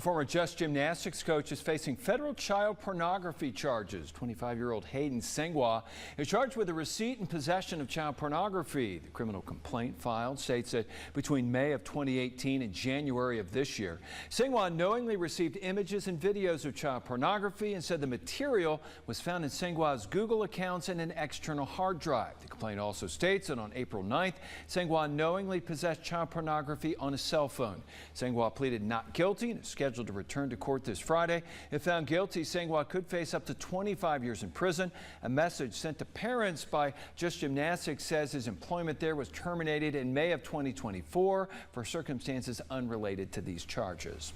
Former Just Gymnastics coach is facing federal child pornography charges. 25-year-old Hayden Sengua is charged with the receipt and possession of child pornography. The criminal complaint filed states that between May of 2018 and January of this year, Sengua knowingly received images and videos of child pornography and said the material was found in Sengua's Google accounts and an external hard drive. The complaint also states that on April 9th, Sengua knowingly possessed child pornography on a cell phone. Sengua pleaded not guilty and is scheduled to return to court this Friday. If found guilty, Sengua could face up to 25 years in prison. A message sent to parents by Just Gymnastics says his employment there was terminated in May of 2024 for circumstances unrelated to these charges.